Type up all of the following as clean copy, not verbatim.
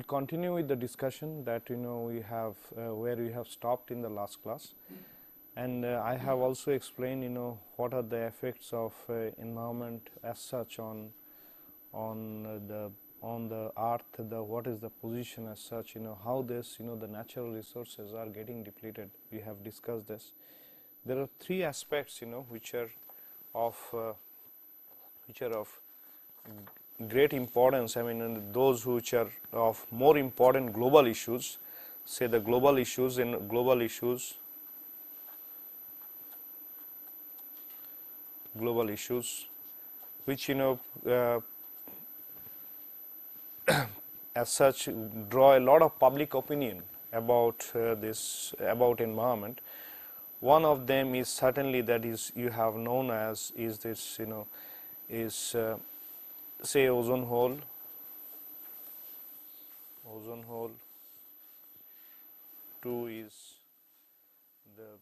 Continue with the discussion that we have where we have stopped in the last class, and I have also explained what are the effects of environment as such on the earth, what is the position as such, how this the natural resources are getting depleted. We have discussed this. There are three aspects which are of great importance. I mean, those which are of more important global issues, say the global issues, which as such draw a lot of public opinion about about environment. One of them is certainly that is you have known as is this say ozone hole. Two is the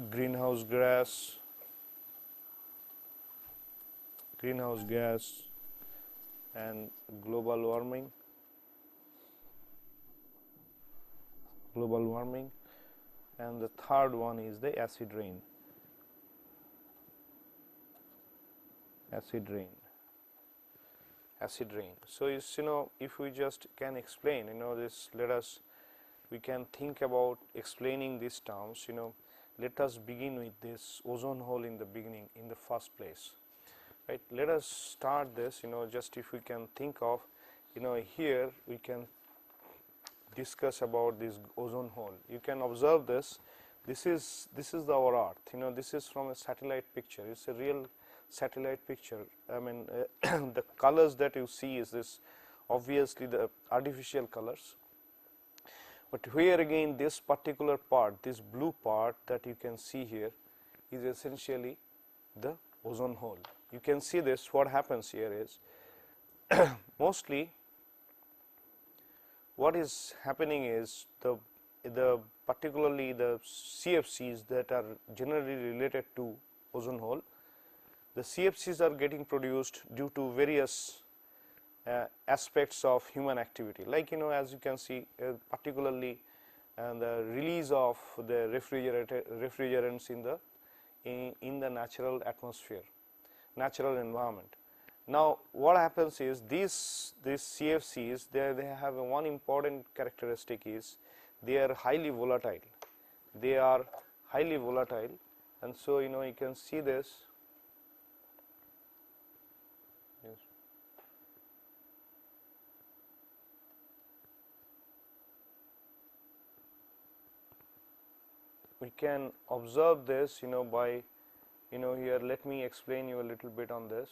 greenhouse gas and global warming, and the third one is the acid rain. So it's if we just can explain this, we can think about explaining these terms. Let us begin with this ozone hole in the beginning, in the first place, right? Let us start this just if we can think of here we can discuss about this ozone hole. You can observe this. This is our earth. This is from a satellite picture. It's a real satellite picture. I mean the colors that you see is this obviously the artificial colors, but here again this particular part, this blue part that you can see here is essentially the ozone hole. You can see this. What happens here is mostly what is happening is the particularly the CFCs that are generally related to ozone hole. The CFCs are getting produced due to various aspects of human activity, like as you can see particularly the release of the refrigerants in the natural atmosphere, natural environment. Now what happens is these CFCs, they have one important characteristic is they are highly volatile. And so you can see this. Yes. We can observe this by here. Let me explain you a little bit on this.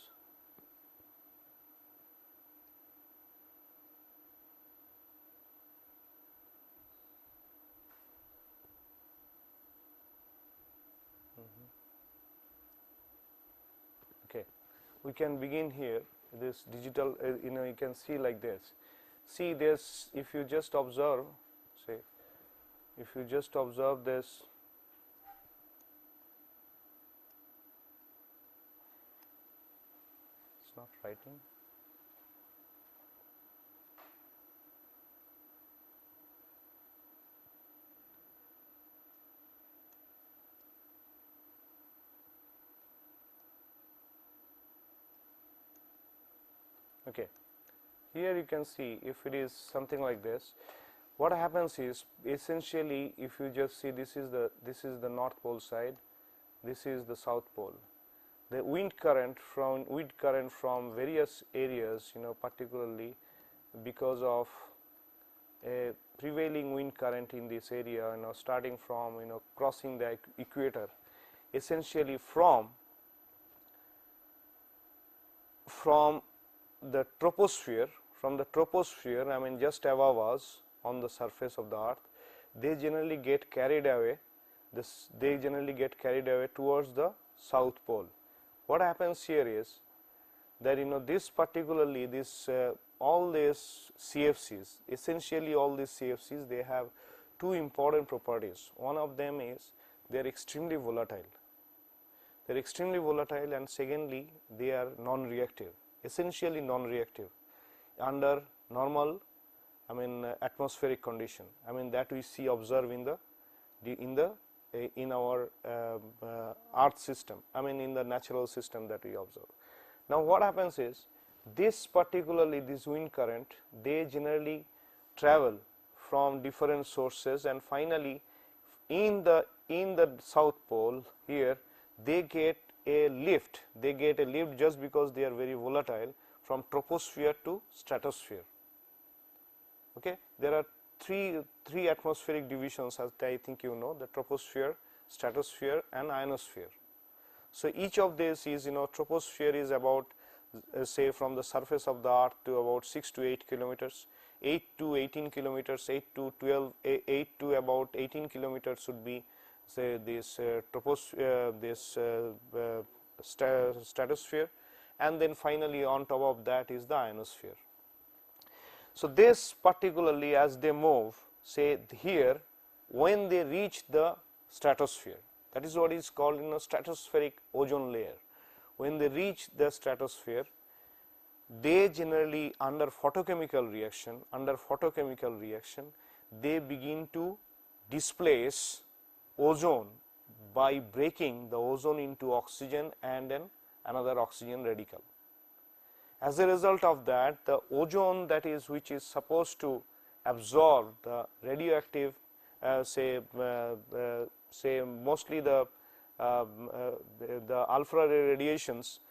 Okay, we can begin here. This digital, you can see like this. See this. If you just observe, say, if you just observe this. It's not writing. Okay, here you can see if it is something like this, what happens is essentially if you just see this is the north pole side, this is the south pole. The wind current from various areas, particularly because of a prevailing wind current in this area, starting from crossing the equator, essentially from the troposphere, I mean just above us on the surface of the earth, they generally get carried away. They generally get carried away towards the south pole. What happens here is that this particularly all these CFCs, essentially all these CFCs, they have two important properties. One of them is they are extremely volatile. And secondly, they are non-reactive, essentially non-reactive under normal I mean atmospheric condition, I mean that we see observe in our earth system, I mean in the natural system that we observe. Now what happens is, this particularly this wind current, they generally travel from different sources, and finally in the south pole here they get a lift, just because they are very volatile, from troposphere to stratosphere. Okay, there are three atmospheric divisions, as I think you know, the troposphere, stratosphere and ionosphere. So each of these is, troposphere is about say from the surface of the earth to about 6 to 8 kilometers, 8 to 18 kilometers, 8 to 12, 8 to about 18 kilometers should be say this stratosphere, and then finally on top of that is the ionosphere. So this particularly, as they move, say here, when they reach the stratosphere, that is what is called stratospheric ozone layer. When they reach the stratosphere, they generally under photochemical reaction, they begin to displace ozone by breaking the ozone into oxygen and then another oxygen radical. As a result of that, the ozone which is supposed to absorb the radioactive, say mostly the alpha ray radiations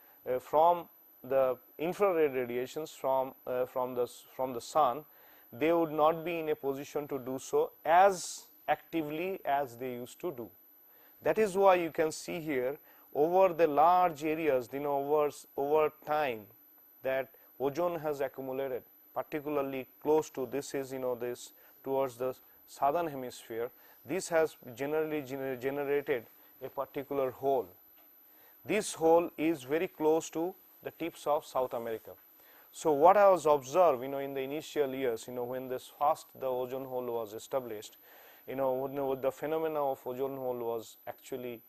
from the infrared radiations from the sun, they would not be in a position to do so as actively as they used to do. That is why you can see here over the large areas, over time, that ozone has accumulated, particularly close to this is this towards the southern hemisphere. This has generally generated a particular hole. This hole is very close to the tips of South America. So what I was observed, in the initial years, when the ozone hole was established, the phenomena of ozone hole was actually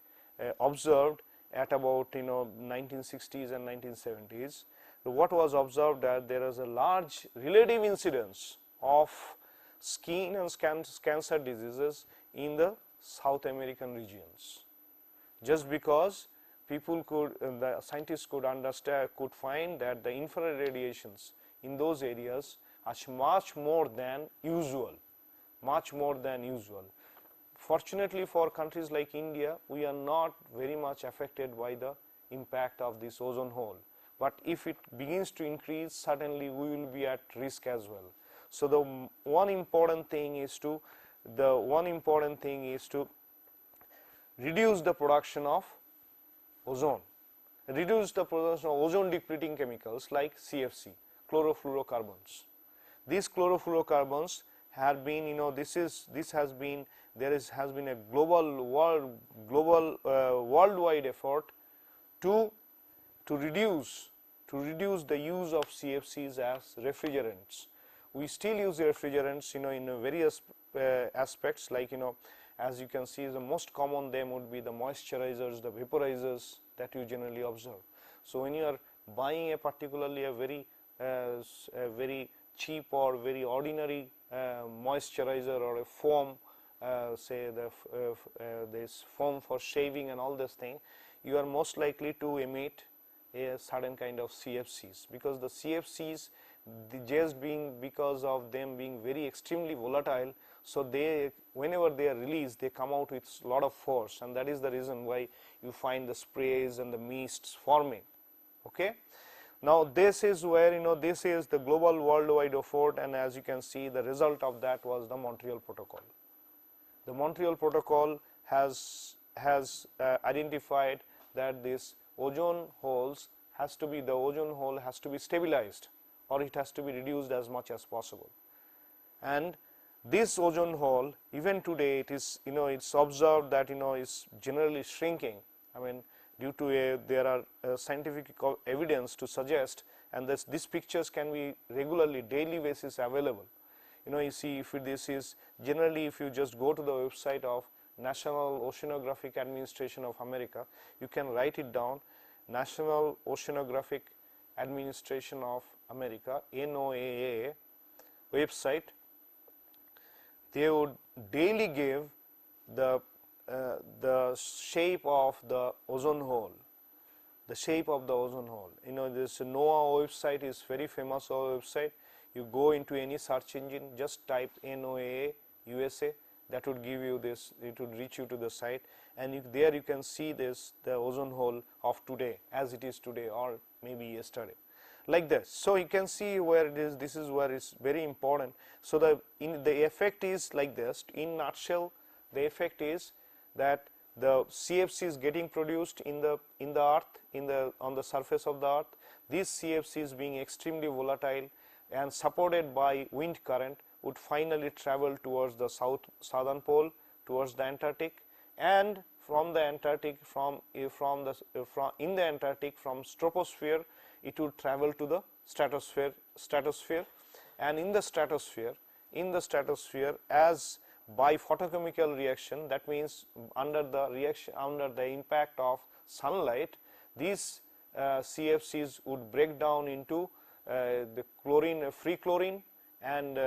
observed at about 1960s and 1970s. So what was observed that there is a large relative incidence of skin and cancer diseases in the South American regions, just because the scientists could find that the infrared radiations in those areas are much more than usual. Fortunately for countries like India, we are not very much affected by the impact of this ozone hole. But if it begins to increase, suddenly we will be at risk as well. So the one important thing is to reduce the production of ozone, reduce the production of ozone depleting chemicals like CFC, chlorofluorocarbons. These chlorofluorocarbons have been, there has been a worldwide effort to reduce the use of CFCs as refrigerants. We still use refrigerants, in various aspects, like as you can see, the most common them would be the moisturizers, the vaporizers that you generally observe. So when you are buying a particularly a very cheap or very ordinary moisturizer or a foam, say this foam for shaving and all this thing, you are most likely to emit a certain kind of CFCs, because the CFCs, because of them being very extremely volatile, so they, whenever they are released, they come out with a lot of force, and that is the reason why you find the sprays and the mists forming. Okay. Now this is where this is the global worldwide effort, and as you can see, the result of that was the Montreal Protocol. The Montreal Protocol has identified that this ozone hole has to be stabilized, or it has to be reduced as much as possible. And this ozone hole, even today, it is it's observed that is generally shrinking. I mean, due to there are scientific evidence to suggest, and these pictures can be regularly, daily basis available. You see, if this is generally, if you just go to the website of National Oceanographic Administration of America, you can write it down, National Oceanographic Administration of America, NOAA website, they would daily give the shape of the ozone hole, the shape of the ozone hole. You know, this NOAA website is very famous website. You go into any search engine, just type NOAA USA, that would give you this, it would reach you to the site, and there you can see this, the ozone hole of today, as it is today or maybe yesterday, like this. So you can see where it is, this is where it's very important. So the effect is like this, in nutshell, the effect is that the CFC is getting produced in the earth, on the surface of the earth. These CFCs being extremely volatile and supported by wind current would finally travel towards the southern pole, towards the Antarctic, and from the Antarctic, from in the Antarctic, from troposphere, it would travel to the stratosphere, and in the stratosphere, as by photochemical reaction, that means under the impact of sunlight, these CFCs would break down into the free chlorine, and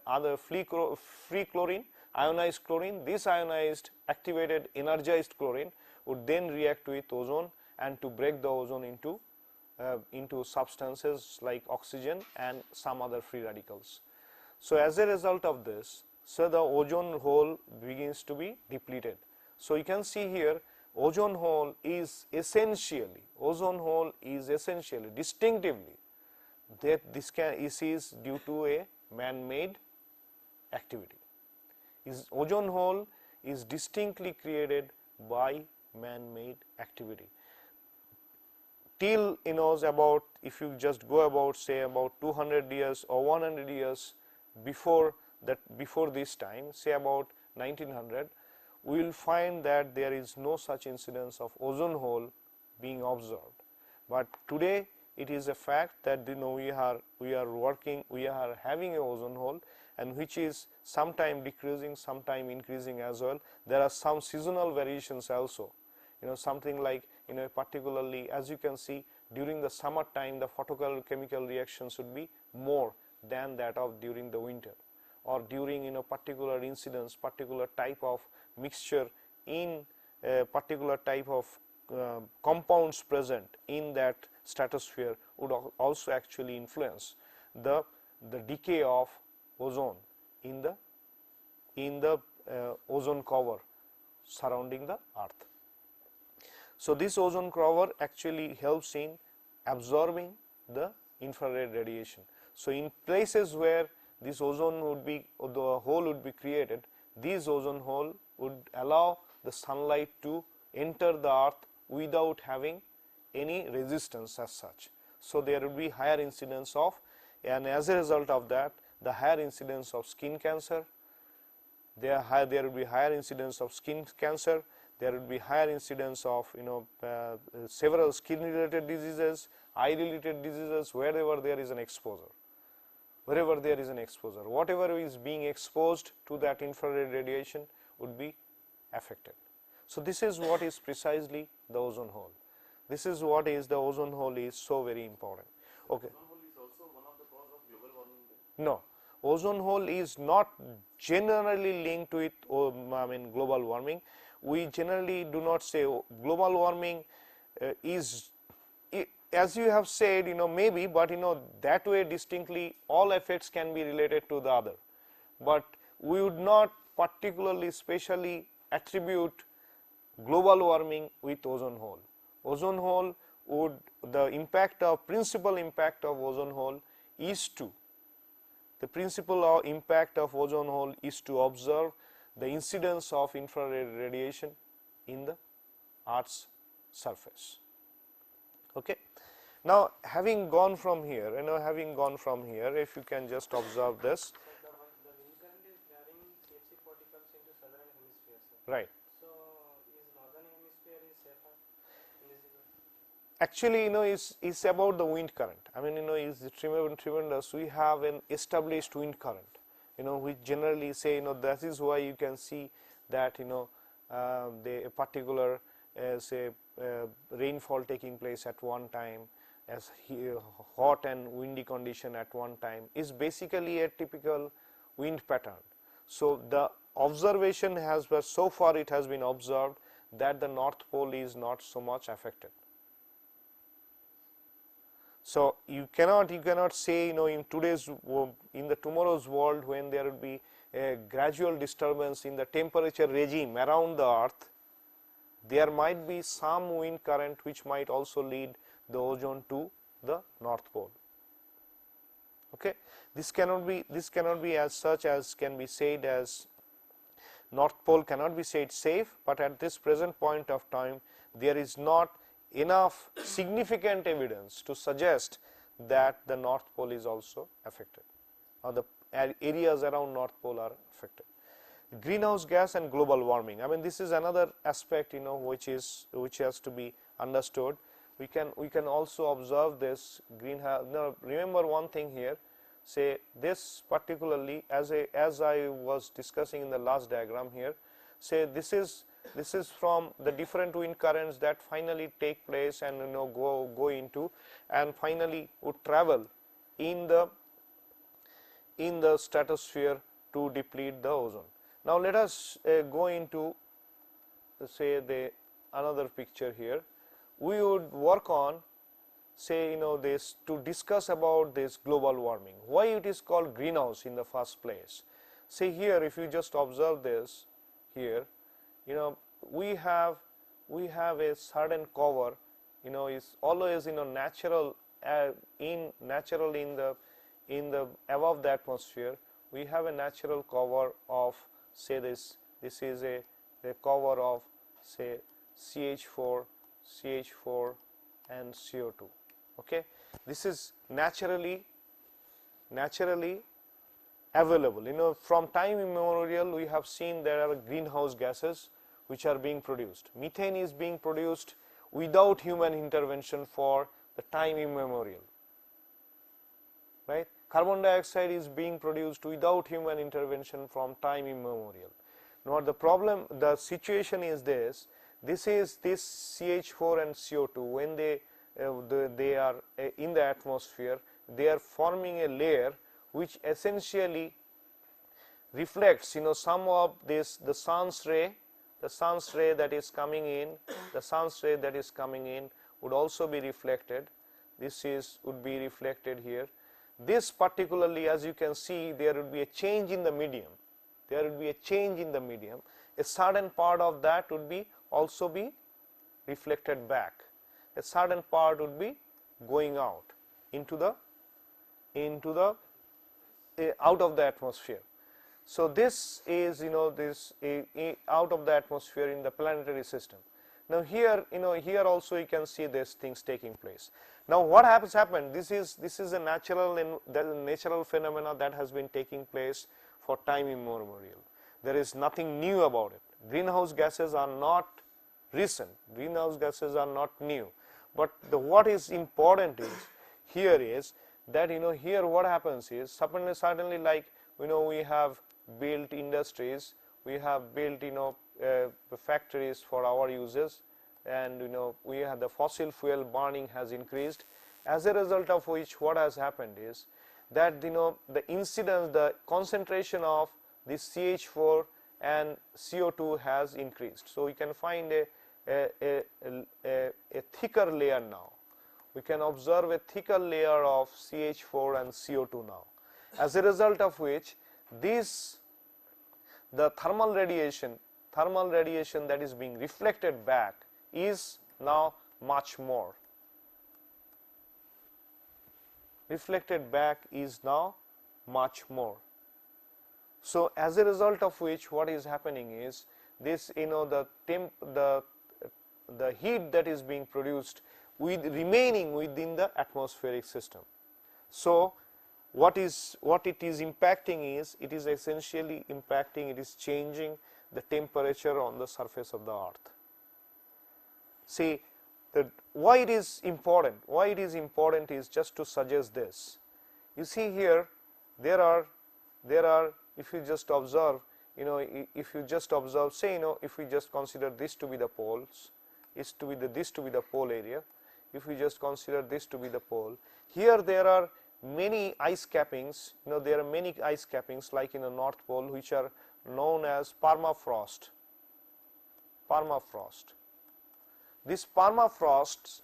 other free chlorine, ionized chlorine. This ionized, activated, energized chlorine would then react with ozone and to break the ozone into substances like oxygen and some other free radicals. So as a result of this, so the ozone hole begins to be depleted. So you can see here, ozone hole is essentially distinctively, that this is due to a man-made activity. Ozone hole is distinctly created by man-made activity. Till about, if you just go about, say about 200 years or 100 years before this time, say about 1900, we will find that there is no such incidence of ozone hole being observed. But today it is a fact that we are having a ozone hole, and which is sometime decreasing, sometime increasing as well. There are some seasonal variations also. Something like, particularly as you can see, during the summer time, the photochemical reactions would be more than that of during the winter, or during particular incidence, particular type of mixture in a particular type of compounds present in that stratosphere would also actually influence the decay of ozone in the ozone cover surrounding the earth. So this ozone cover actually helps in absorbing the infrared radiation. So in places where this ozone would be, the hole would be created, this ozone hole would allow the sunlight to enter the earth without having any resistance as such. So there would be higher incidence of, and as a result of that, the higher incidence of skin cancer, there would be higher incidence of skin cancer, there would be higher incidence of several skin related diseases, eye related diseases, wherever there is an exposure. Wherever there is an exposure, whatever is being exposed to that infrared radiation would be affected. So this is what is precisely the ozone hole. This is what is the ozone hole is so very important. Okay. Ozone hole is also one of the cause of global warming then? No, ozone hole is not generally linked with global warming. We generally do not say global warming is, as you have said, maybe, but that way distinctly all effects can be related to the other, but we would not particularly specially attribute global warming with ozone hole. Ozone hole would, principal impact of ozone hole is to, observe the incidence of infrared radiation in the Earth's surface. Okay. Now, having gone from here, if you can just observe this. The wind current is carrying CFC particles into southern hemisphere, sir. Right. So, is northern hemisphere is safer in this regard? Actually, it's about the wind current. It's tremendous. We have an established wind current. We generally say, that is why you can see that, the particular, say, rainfall taking place at one time, as hot and windy condition at one time is basically a typical wind pattern. So, the observation has, but so far it has been observed that the North Pole is not so much affected. So, you cannot say, in the tomorrow's world, when there will be a gradual disturbance in the temperature regime around the earth, there might be some wind current which might also lead the ozone to the North Pole. Okay. This cannot be as such as can be said as North Pole cannot be said safe, but at this present point of time there is not enough significant evidence to suggest that the North Pole is also affected, or the areas around North Pole are affected. Greenhouse gas and global warming, I mean, this is another aspect, which has to be understood. We can also observe this greenhouse. Now, remember one thing here, say this particularly, as I was discussing in the last diagram here, say this is from the different wind currents that finally take place and go into and finally would travel in the stratosphere to deplete the ozone. Now, let us go into say another picture here. We would work on, say, this to discuss about this global warming, why it is called greenhouse in the first place. Say here, if you just observe this here, we have a certain cover, is always natural in the above the atmosphere. We have a natural cover of, say, this is a cover of, say, CH4 and CO2. Okay, this is naturally available. From time immemorial we have seen there are greenhouse gases which are being produced. Methane is being produced without human intervention for the time immemorial, right? Carbon dioxide is being produced without human intervention from time immemorial. Now, the situation is this CH4 and CO2, when they are in the atmosphere, they are forming a layer which essentially reflects, some of this, the sun's ray that is coming in, would also be reflected. Would be reflected here. This particularly, as you can see, there would be a change in the medium. A certain part of that would also be reflected back. A certain part would be going out into the out of the atmosphere. So this is out of the atmosphere in the planetary system. Now here here also you can see these things taking place. Now what has happened? This is a natural phenomena that has been taking place for time immemorial. There is nothing new about it. Greenhouse gases are not recent. Greenhouse gases are not new. But what is important is that here what happens is suddenly like we have built industries, we have built factories for our uses, and we have the fossil fuel burning has increased. As a result of which, what has happened is that the incidence, the concentration of this CH4 and CO2 has increased. So we can find a thicker layer now. We can observe a thicker layer of CH4 and CO2 now. As a result of which, the thermal radiation that is being reflected back is now much more. So as a result of which, what is happening is this, the heat that is being produced remaining within the atmospheric system. So what it is impacting is, it is essentially impacting, it is changing the temperature on the surface of the earth. See, why it is important? Why it is important is just to suggest this. You see here, there are, if you just observe, say, if we just consider this to be the poles, this to be the pole area. If we just consider this to be the pole, here there are many ice cappings, there are many ice cappings like in the North Pole which are known as permafrost. These permafrosts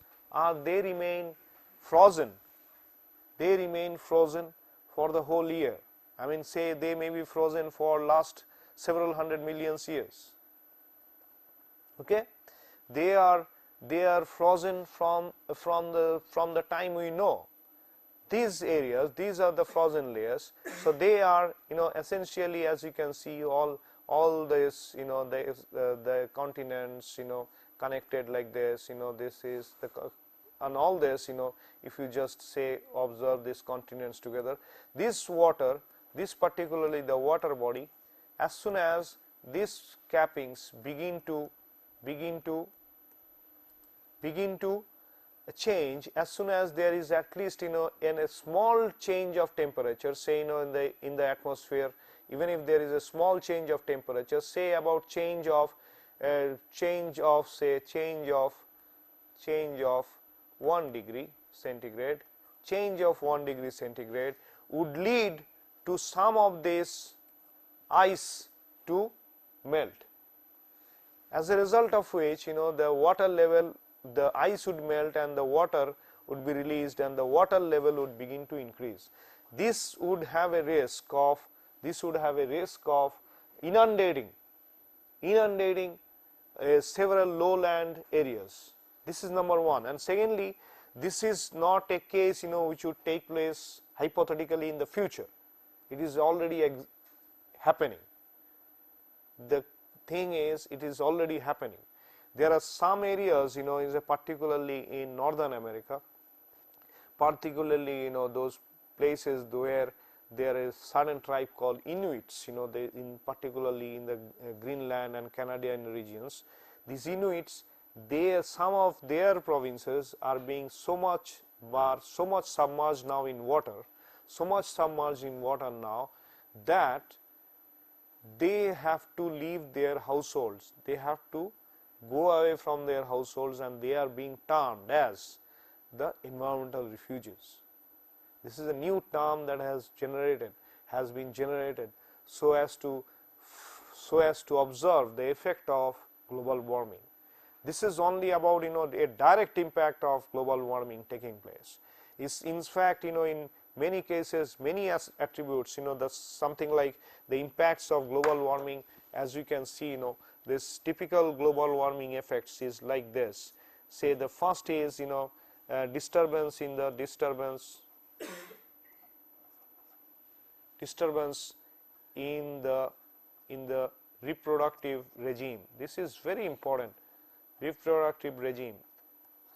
they remain frozen. They remain frozen for the whole year. I mean, say they may be frozen for last several hundred million years. Okay, they are frozen from the time we know. These areas, these are the frozen layers. So they are, essentially, as you can see, all this, the continents, connected like this. This is the and all this, if you just say observe these continents together, this water, this particularly the water body, as soon as these cappings begin to change, as soon as there is at least in a small change of temperature, say in the atmosphere, even if there is a small change of temperature, say about change of 1 degree centigrade, change of 1 degree centigrade would lead to some of this ice to melt, as a result of which the water level, the ice would melt and the water would be released and the water level would begin to increase. This would have a risk of inundating several lowland areas. This is number one. And secondly, this is not a case which would take place hypothetically in the future. It is already happening. The thing is, it is already happening. There are some areas, particularly in Northern America, particularly those places where there is certain tribe called Inuits, particularly in the Greenland and Canadian regions. These Inuits, some of their provinces are being so much submerged now in water, now that they have to leave their households. They have to go away from their households and they are being termed as the environmental refugees. This is a new term that has been generated so as to observe the effect of global warming. This is only about a direct impact of global warming taking place. Is in fact in many cases, many attributes, that's something like the impacts of global warming. As you can see, this typical global warming effects is like this. Say the first is disturbance in the reproductive regime. This is very important. Reproductive regime.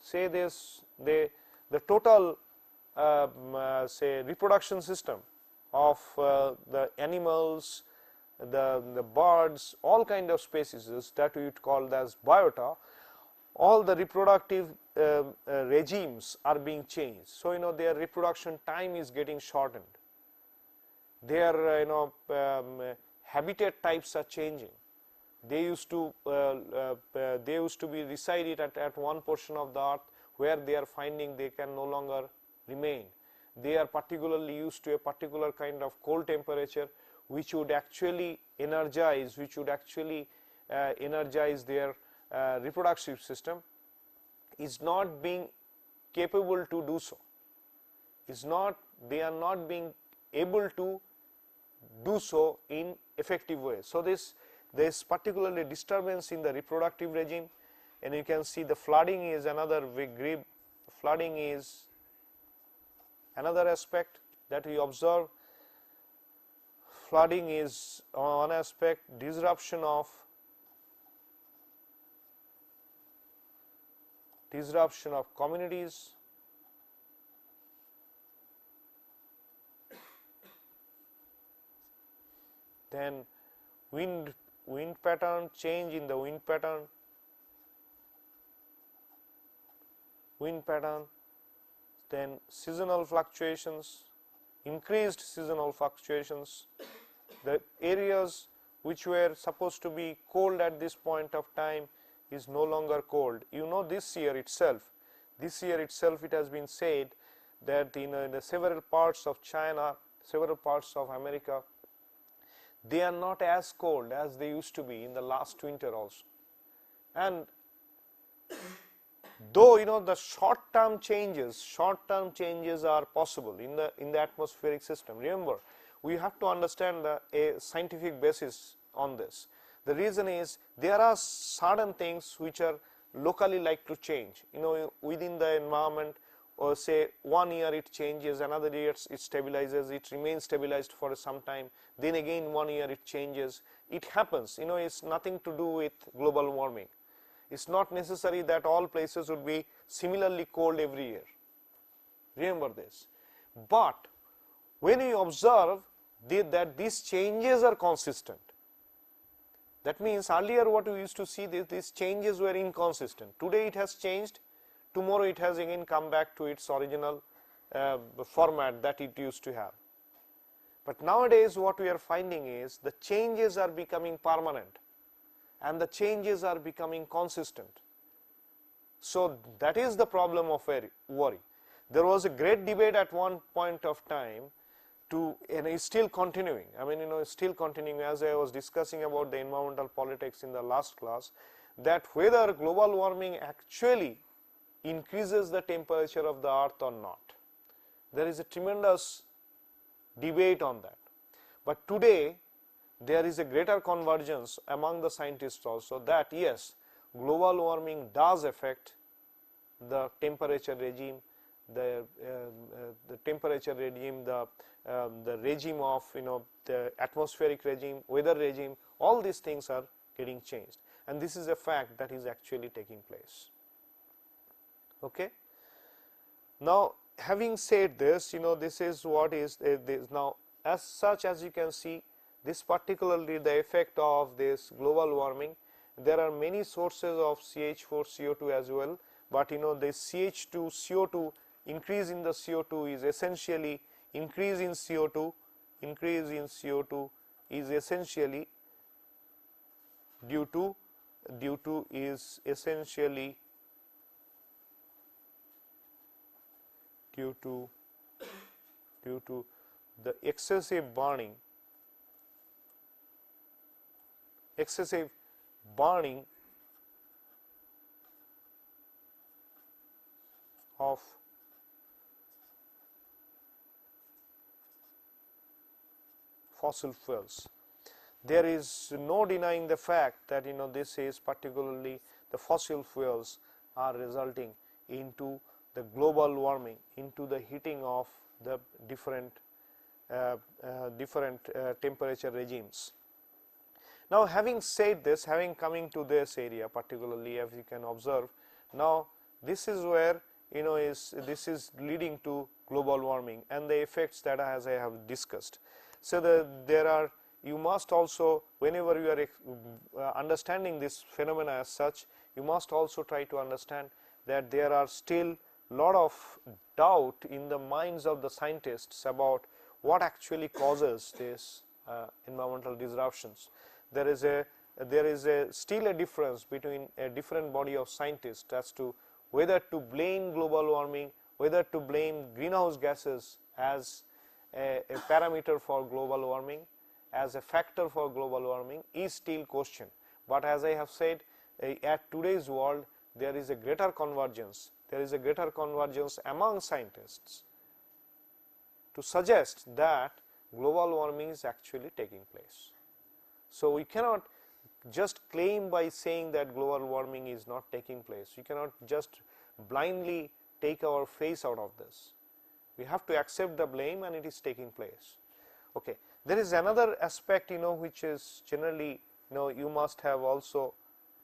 Say this, the total say reproduction system of the animals, the birds, all kind of species that we would call as biota, all the reproductive regimes are being changed. So their reproduction time is getting shortened. Their habitat types are changing. They used to be resided at one portion of the earth where they are finding they can no longer remain. They are particularly used to a particular kind of cold temperature which would actually energize their reproductive system, is not being capable to do so. They are not being able to do so in effective way. So there is particularly disturbance in the reproductive regime, and you can see the flooding is another flooding is another aspect that we observe. Flooding is one aspect. Disruption of communities. Then wind pattern, change in the wind pattern, then seasonal fluctuations, increased seasonal fluctuations. The areas which were supposed to be cold at this point of time is no longer cold. This year itself it has been said that in the several parts of China, several parts of America, they are not as cold as they used to be in the last winter also. And though the short-term changes are possible in the atmospheric system. Remember, we have to understand a scientific basis on this. The reason is there are certain things which are locally like to change. Within the environment, or say 1 year it changes, another year it stabilizes, it remains stabilized for some time, then again 1 year it changes. It happens. It's nothing to do with global warming. It's not necessary that all places would be similarly cold every year. Remember this. But when you observe that these changes are consistent, that means earlier what we used to see, these changes were inconsistent. Today it has changed, tomorrow it has again come back to its original format that it used to have. But nowadays what we are finding is the changes are becoming permanent and the changes are becoming consistent. So that is the problem of worry. There was a great debate at one point of time, and it's still continuing. It's still continuing, as I was discussing about the environmental politics in the last class, that whether global warming actually increases the temperature of the earth or not. There is a tremendous debate on that. But today there is a greater convergence among the scientists also that yes, global warming does affect the temperature regime, the temperature regime, the regime of the atmospheric regime, weather regime. All these things are getting changed, and this is a fact that is actually taking place. Okay. Now, having said this, this is what is this. Now, as such, as you can see, this particularly the effect of this global warming. There are many sources of CH4 CO2 as well, but this CH2 CO2 increase in the CO2 is essentially increase in CO2 is essentially due to the excessive burning of fossil fuels. There is no denying the fact that this is particularly the fossil fuels are resulting into the global warming, into the heating of the different temperature regimes. Now, having said this, having coming to this area particularly, as you can observe, now this is where this is leading to global warming and the effects that as I have discussed. So there are, you must also, whenever you are understanding this phenomena as such, you must also try to understand that there are still lot of doubt in the minds of the scientists about what actually causes this environmental disruptions. There is still a difference between a different body of scientists as to whether to blame global warming, whether to blame greenhouse gases as a parameter for global warming, as a factor for global warming is still questioned. But as I have said, at today's world there is a greater convergence. There is a greater convergence among scientists to suggest that global warming is actually taking place. So we cannot just claim by saying that global warming is not taking place. We cannot just blindly take our face out of this. We have to accept the blame and it is taking place. Okay. There is another aspect which is generally you must have also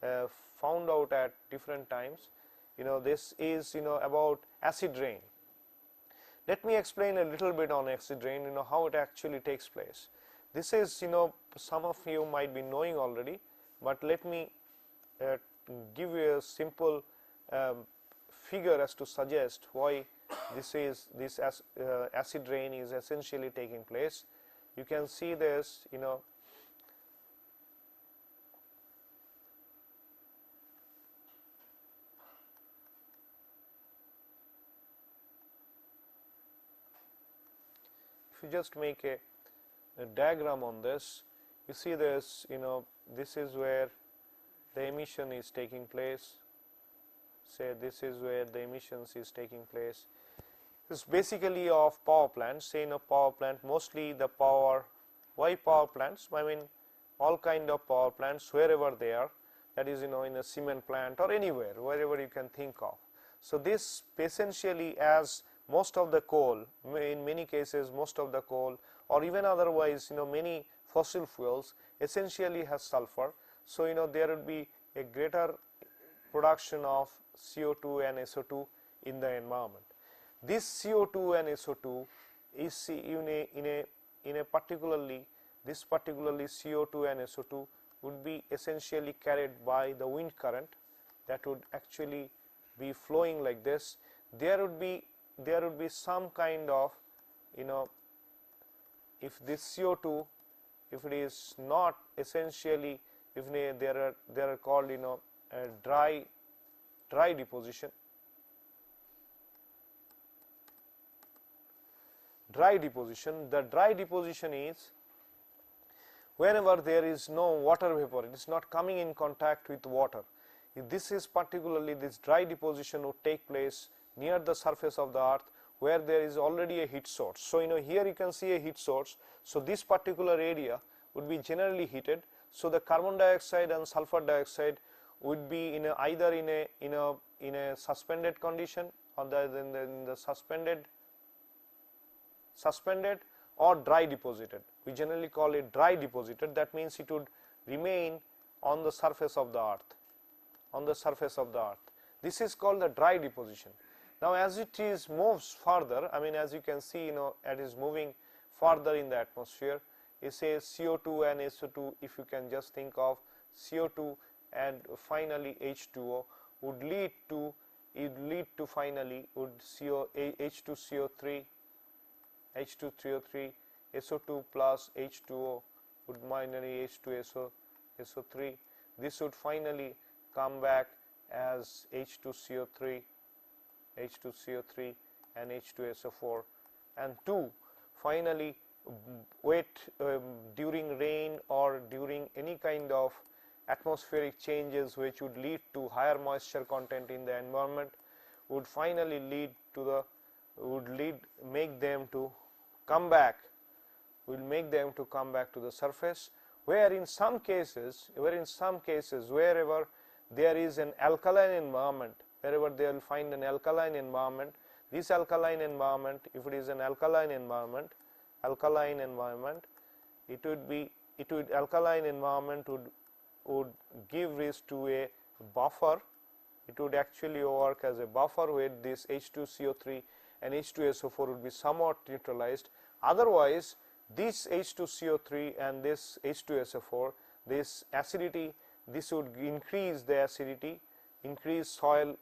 found out at different times. This is about acid rain. Let me explain a little bit on acid rain, how it actually takes place. This is some of you might be knowing already, but let me give you a simple figure as to suggest why this acid rain is essentially taking place. You can see this if you just make a diagram on this, you see this, this is where the emission is taking place. Say this is where the emissions is taking place. This is basically of power plants. Say in a power plant, mostly the power. Why power plants? I mean, all kind of power plants wherever they are. That is, in a cement plant or anywhere, wherever you can think of. So this essentially, as most of the coal, in many cases, most of the coal, or even otherwise, many fossil fuels essentially has sulfur. So there would be a greater production of CO2 and SO2 in the environment. This CO2 and SO2 is in a particularly CO2 and SO2 would be essentially carried by the wind current that would actually be flowing like this. There would be some kind of, if this CO2, if it is not essentially, if they are called a dry deposition. Dry deposition. The dry deposition is whenever there is no water vapor, it is not coming in contact with water. If this is particularly, this dry deposition would take place near the surface of the earth where there is already a heat source. So here you can see a heat source. So this particular area would be generally heated. So the carbon dioxide and sulfur dioxide would be either in a suspended condition, or in the suspended or dry deposited. We generally call it dry deposited. That means it would remain on the surface of the earth. On the surface of the earth. This is called the dry deposition. Now, as it is moves further, I mean, as you can see, it is moving further in the atmosphere. It says CO2 and SO2. If you can just think of CO2 and finally H2O would lead to finally would H2CO3, SO2 plus H2O would finally H2SO3. This would finally come back as H2CO3 and H2SO4, and 2 finally during rain or during any kind of atmospheric changes which would lead to higher moisture content in the environment would finally make them to come back to the surface, where in some cases wherever there is an alkaline environment, wherever they will find an alkaline environment, this alkaline environment, if it is an alkaline environment, alkaline environment would give rise to a buffer. It would actually work as a buffer where this H2CO3 and H2SO4 would be somewhat neutralized. Otherwise, this H2CO3 and this H2SO4, this acidity, this would increase the acidity, increase soil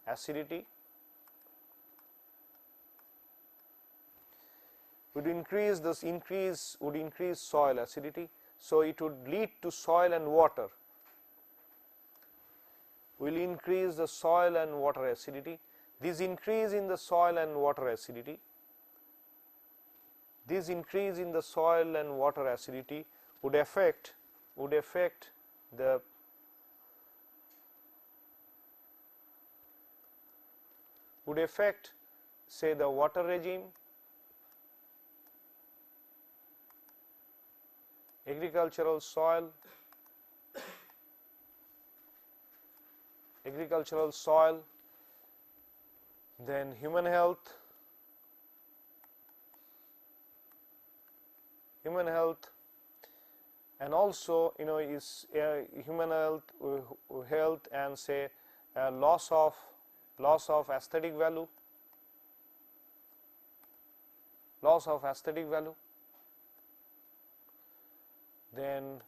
acidity, would increase soil acidity. So it would lead to soil and water, will increase the soil and water acidity. This increase in the soil and water acidity, would affect say the water regime, agricultural soil, then human health, and also is human health and say loss of aesthetic value, then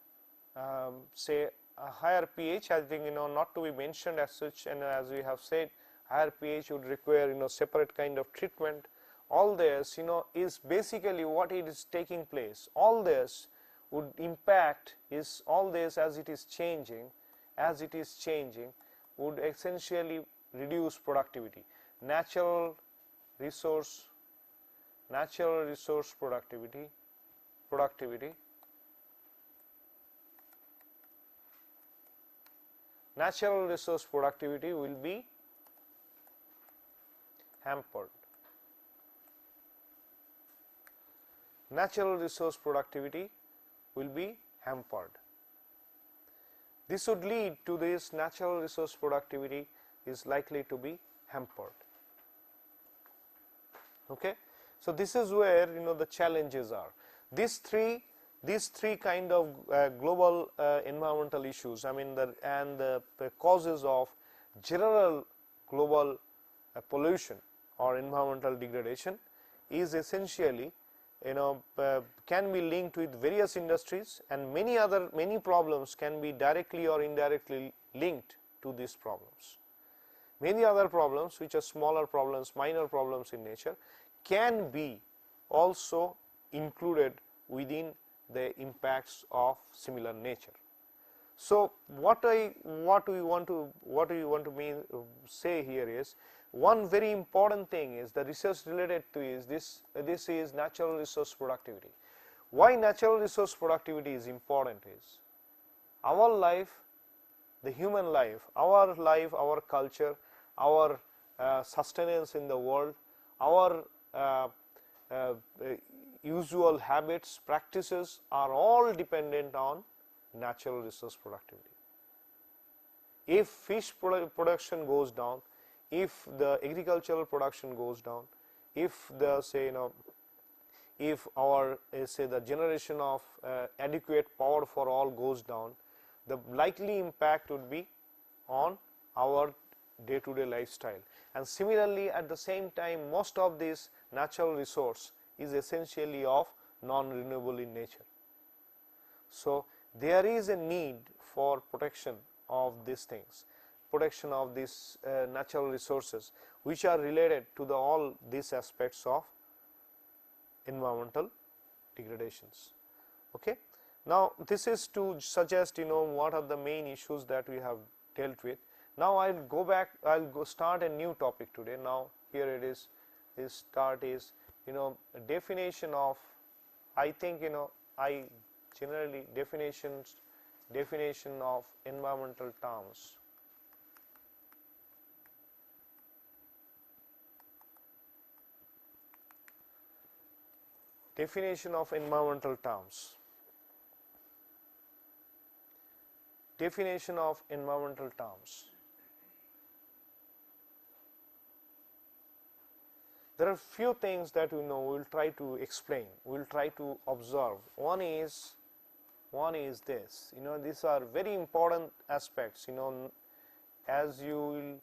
say a higher pH. I think not to be mentioned as such, and as we have said, higher pH would require separate kind of treatment. All this is basically what it is taking place. All this would impact is all this as it is changing would essentially reduce productivity. Natural resource natural resource productivity natural resource productivity will be hampered. Natural resource productivity will be hampered. This would lead to this natural resource productivity is likely to be hampered. Okay. So, this is where the challenges are. These three kind of global environmental issues, I mean the causes of general global pollution or environmental degradation is essentially can be linked with various industries, and many problems can be directly or indirectly linked to these problems. Many other problems which are smaller problems, minor problems in nature, can be also included within the impacts of similar nature. So, what we want to say here is, one very important thing is the research related to is this is natural resource productivity. Why natural resource productivity is important is, our life, the human life, our culture, our sustenance in the world, our usual habits, practices are all dependent on natural resource productivity. If fish production goes down, if the agricultural production goes down, if the if our the generation of adequate power for all goes down, the likely impact would be on our day-to-day lifestyle. And similarly, at the same time, most of this natural resource is essentially of non-renewable in nature. So, there is a need for protection of these things, protection of these natural resources which are related to all these aspects of environmental degradations. Okay. Now, this is to suggest what are the main issues that we have dealt with. Now, I will go back, I will start a new topic today. Now, here it is, this start is definition of, I think I generally definition of environmental terms. Definition of environmental terms. Definition of environmental terms. There are few things that we will try to explain, we will try to observe. One is this, these are very important aspects, as you will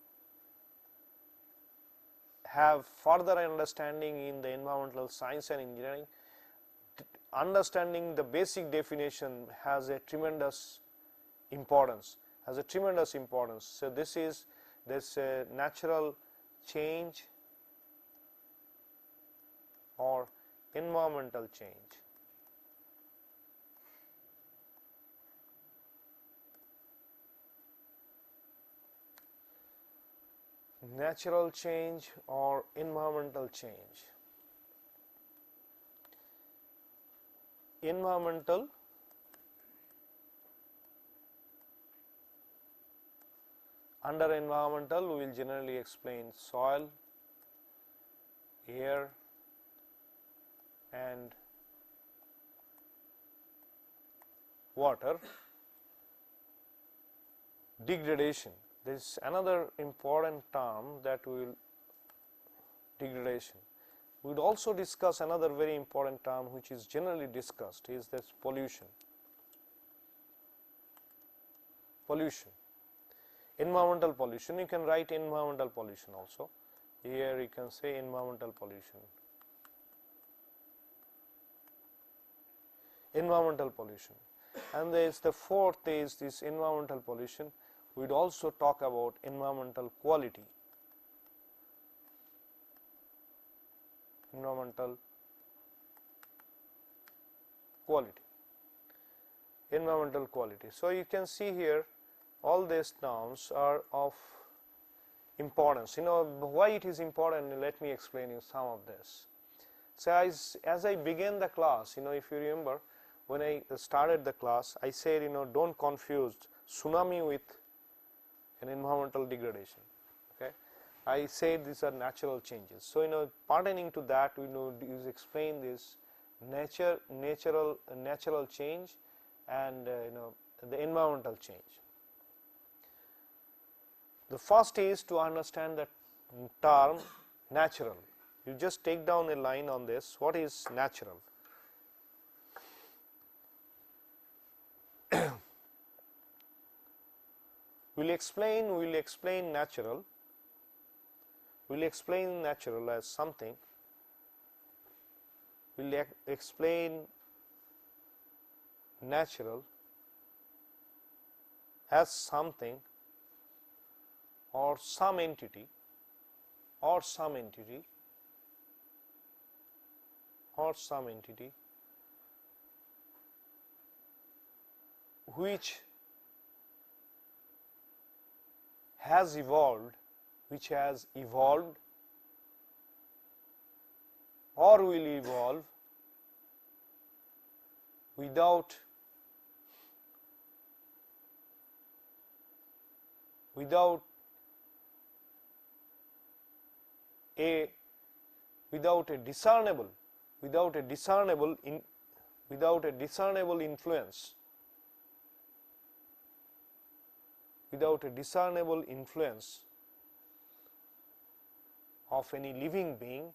have further understanding in the environmental science and engineering, understanding the basic definition has a tremendous importance, So, this is natural change or environmental change. Natural change or environmental change. Environmental under environmental we will generally explain soil, air and water. Degradation, there is another important term that we will, degradation. We would also discuss another very important term which is generally discussed, is this pollution. Pollution, environmental pollution, you can write environmental pollution also. Here you can say environmental pollution. Environmental pollution. And there is the fourth is this environmental pollution. We would also talk about environmental quality. Environmental quality. Environmental quality. So, you can see here all these terms are of importance. Why it is important, let me explain you some of this. So as I began the class, if you remember, when I started the class, I said, don't confuse tsunami with an environmental degradation. Okay, I said these are natural changes. So pertaining to that, we use explain this natural change and the environmental change. The first is to understand the term natural. You just take down a line on this. What is natural? We'll explain natural. We'll explain natural as something. We'll explain natural as something or some entity which has evolved or will evolve without a discernible influence of any living being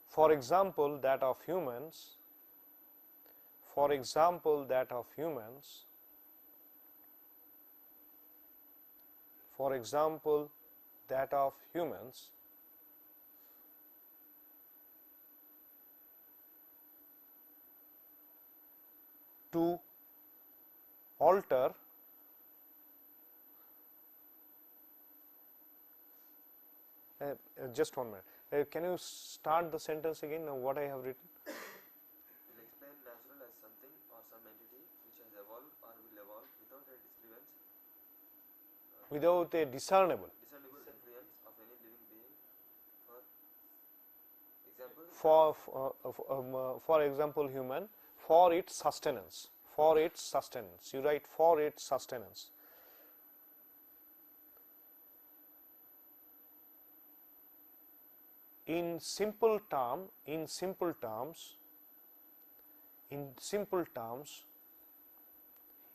for example that of humans to alter just 1 minute. Can you start the sentence again? Now what I have written? Will explain natural as something or some entity which has evolved or will evolve without a disturbance, without a discernible influence of any living being. For example human, for its sustenance. You write for its sustenance. In simple terms,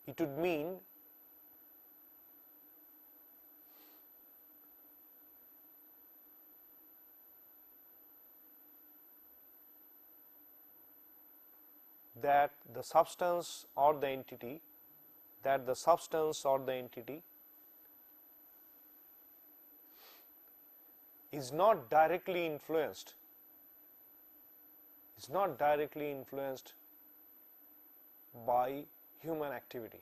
it would mean that the substance or the entity is not directly influenced by human activity.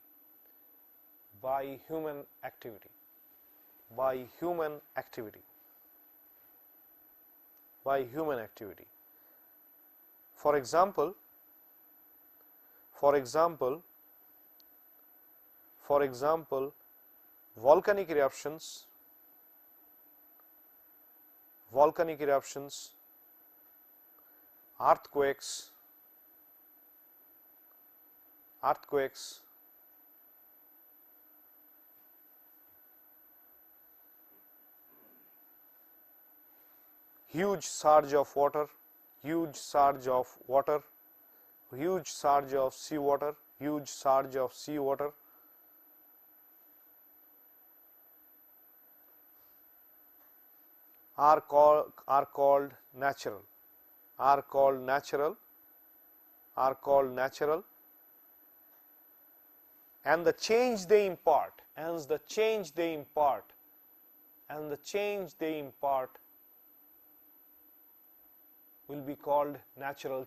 For example, volcanic eruptions, earthquakes, huge surge of seawater, are called natural, and the change they impart, will be called natural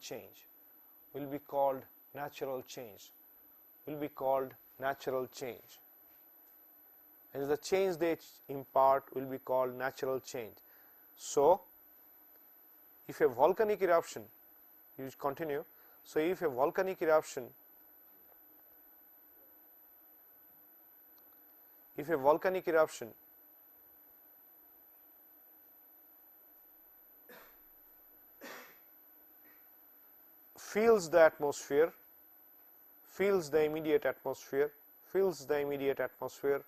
change. And the change they impart will be called natural change. So if a volcanic eruption, you continue, so if a volcanic eruption if a volcanic eruption fills the atmosphere, fills the immediate atmosphere,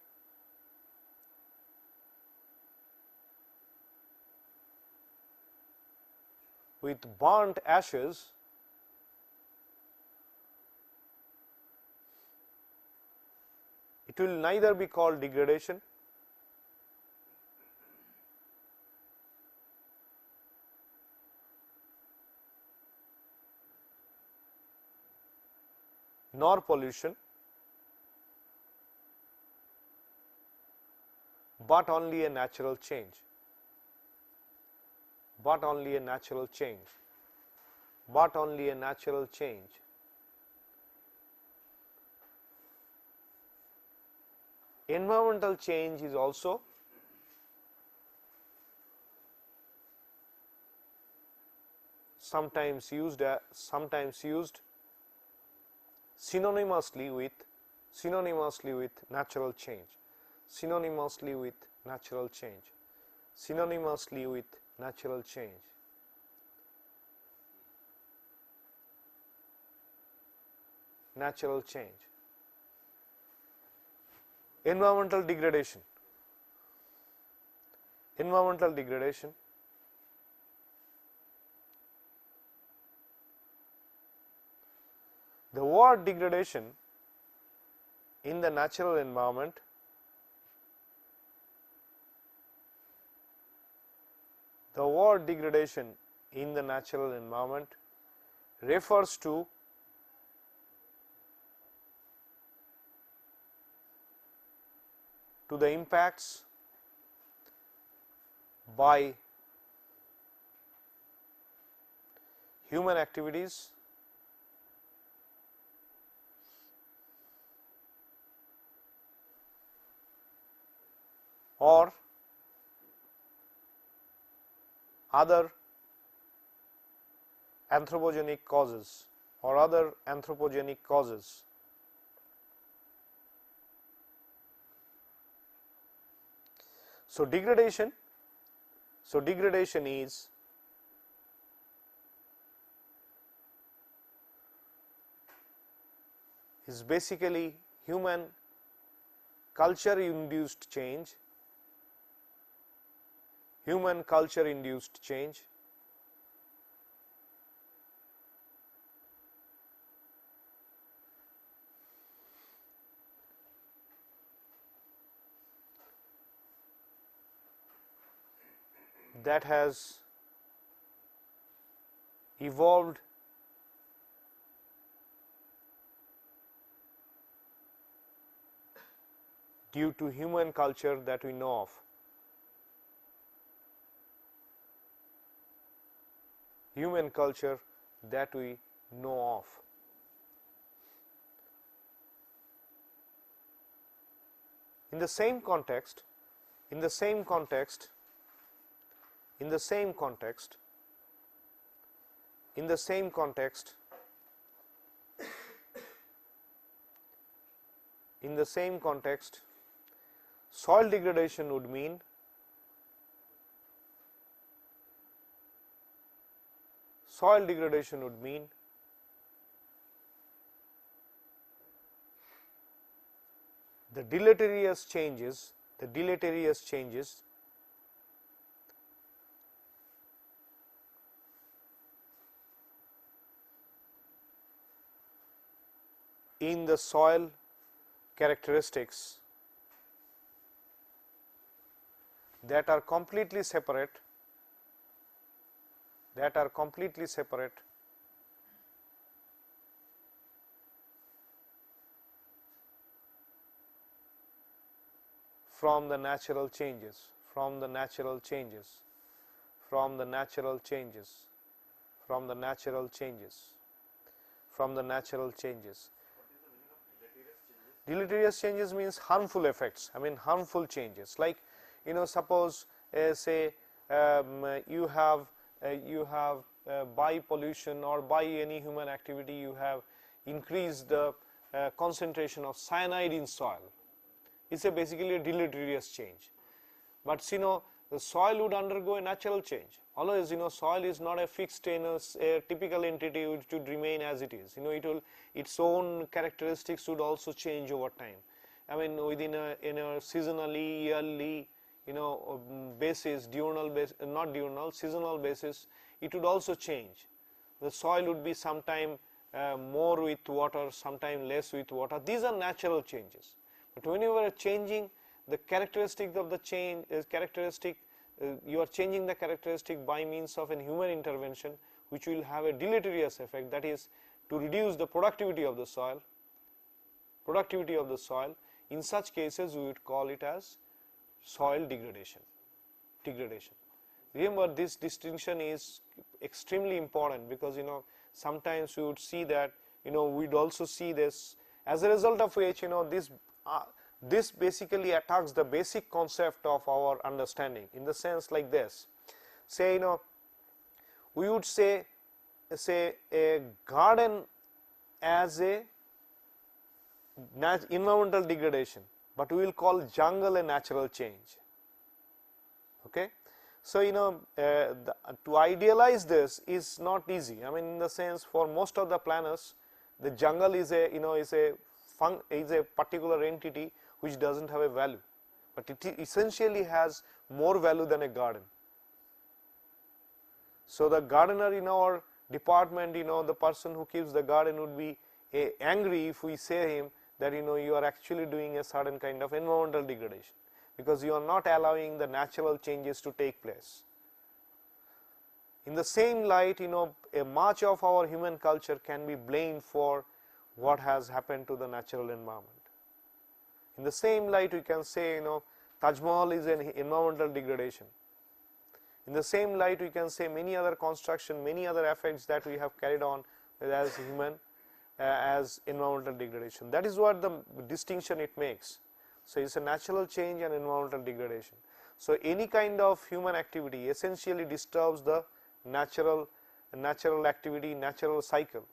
with burnt ashes, it will neither be called degradation nor pollution, but only a natural change, but only a natural change, but only a natural change. Environmental change is also sometimes used synonymously with natural change, synonymously with natural change, synonymously with natural change. Natural change. Environmental degradation. Environmental degradation. The word degradation in the natural environment refers to the impacts by human activities or other anthropogenic causes So degradation is basically human culture induced change, that has evolved due to human culture that we know of. Human culture that we know of. In the same context, soil degradation would mean the deleterious changes in the soil characteristics that are completely separate from the natural changes, Deleterious changes means harmful effects, harmful changes, like suppose say you have by pollution or by any human activity you have increased the concentration of cyanide in soil. is basically a deleterious change. But the soil would undergo a natural change. Always, soil is not a fixed a typical entity which would remain as it is. It will, its own characteristics would also change over time. I mean, within a seasonally, yearly, basis, diurnal basis, not diurnal, seasonal basis, it would also change. The soil would be sometime more with water, sometime less with water. These are natural changes. But when you are changing the characteristic of the change is you are changing the characteristic by means of a human intervention, which will have a deleterious effect, that is to reduce the productivity of the soil. In such cases, we would call it as soil degradation. Remember, this distinction is extremely important, because sometimes we would see that we'd also see this, as a result of which this basically attacks the basic concept of our understanding, in the sense like this. Say, we would say a garden as a environmental degradation, but we will call jungle a natural change. Okay, so to idealize this is not easy. I mean, in the sense, for most of the planners, the jungle is a particular entity which doesn't have a value, but it essentially has more value than a garden. So the gardener in our department, the person who keeps the garden would be angry if we say him that you are actually doing a certain kind of environmental degradation, because you are not allowing the natural changes to take place. In the same light, a much of our human culture can be blamed for what has happened to the natural environment. In the same light, we can say Taj Mahal is an environmental degradation. In the same light, we can say many other construction, many other effects that we have carried on as human as environmental degradation. That is what the distinction it makes. So it's a natural change and environmental degradation. So any kind of human activity essentially disturbs the natural activity, natural cycle.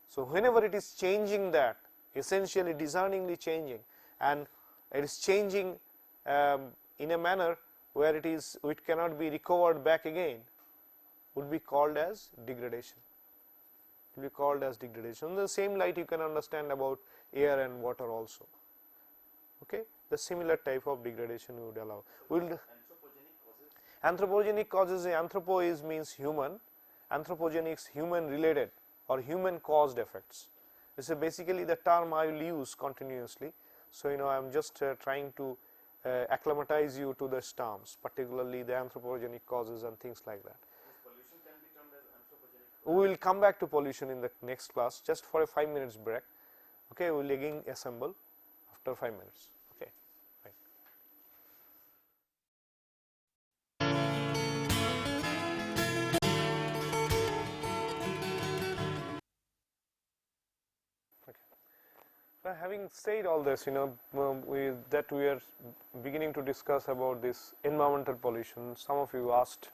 So whenever it is changing that, essentially discerningly changing, and it is changing in a manner where it cannot be recovered back again, would be called as degradation. It will be called as degradation. In the same light, you can understand about air and water also. Okay, the similar type of degradation we would allow. Anthropogenic causes. Anthropo means human. Anthropogenic, human related or human caused effects. This is basically the term I will use continuously. So I am just trying to acclimatize you to the terms, particularly the anthropogenic causes and things like that. Pollution can be termed as anthropogenic. We will come back to pollution in the next class, just for a 5 minutes break. Okay, we will again assemble after 5 minutes. Okay, right. Now, having said all this, we are beginning to discuss about this environmental pollution. Some of you asked,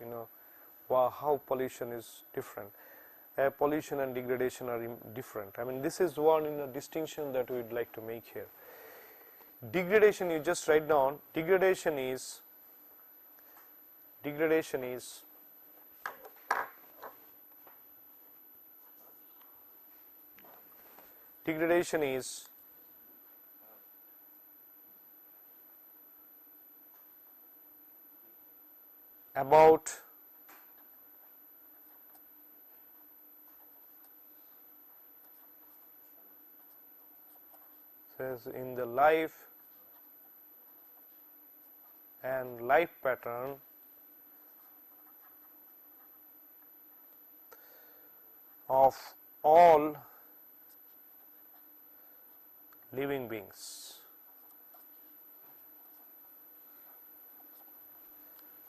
how pollution is different. Pollution and degradation are different. I mean, this is one distinction that we would like to make here. Degradation, you just write down. Degradation is about says in the life and life pattern of all living beings.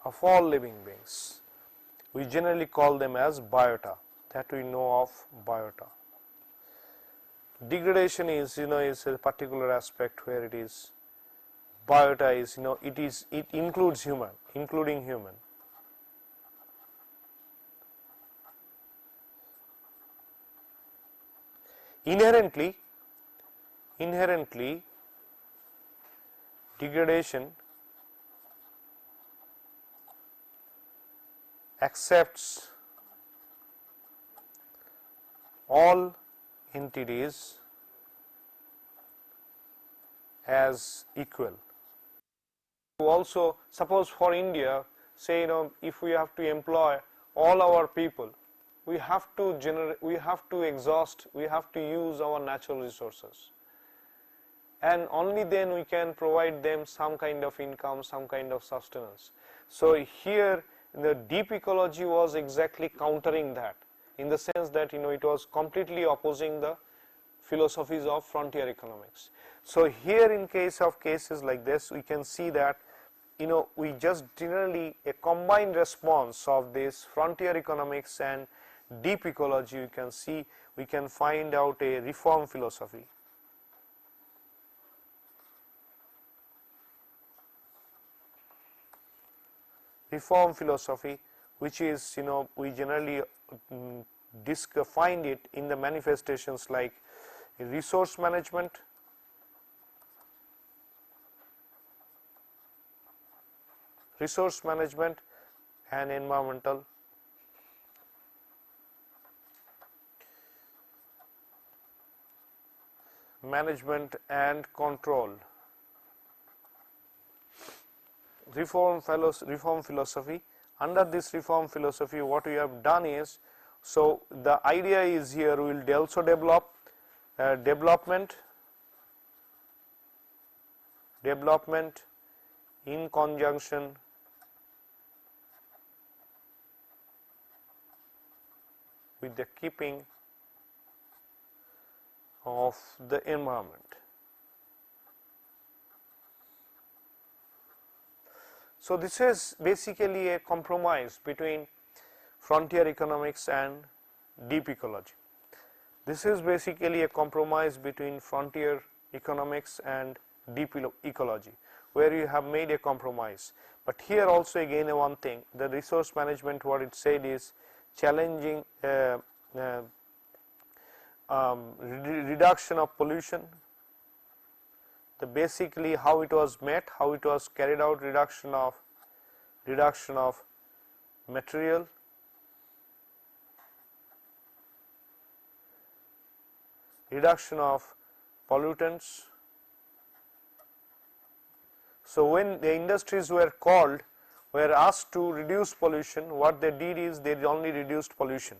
Of all living beings. We generally call them as biota, that we know of biota. Degradation is, is a particular aspect where it is, biota is, it includes human, including human. Inherently, degradation accepts all entities as equal. Also, suppose for India, say, if we have to employ all our people, we have to exhaust, we have to use our natural resources, and only then we can provide them some kind of income, some kind of sustenance. So here the deep ecology was exactly countering that, in the sense that it was completely opposing the philosophies of frontier economics. So here, in cases like this, we can see that we just generally a combined response of this frontier economics and deep ecology. You can see, we can find out a reform philosophy. Reform philosophy, which is, we generally find it in the manifestations like resource management, and environmental management and control. Reform philosophy. Under this reform philosophy, what we have done is, so the idea is here we will also develop development in conjunction with the keeping of the environment. So this is basically a compromise between frontier economics and deep ecology. This is basically a compromise between frontier economics and deep ecology, where you have made a compromise. But here also again one thing, the resource management, what it said is challenging reduction of pollution, basically how it was met, how it was carried out, reduction of material, reduction of pollutants. So when the industries were asked to reduce pollution, what they did is they only reduced pollution.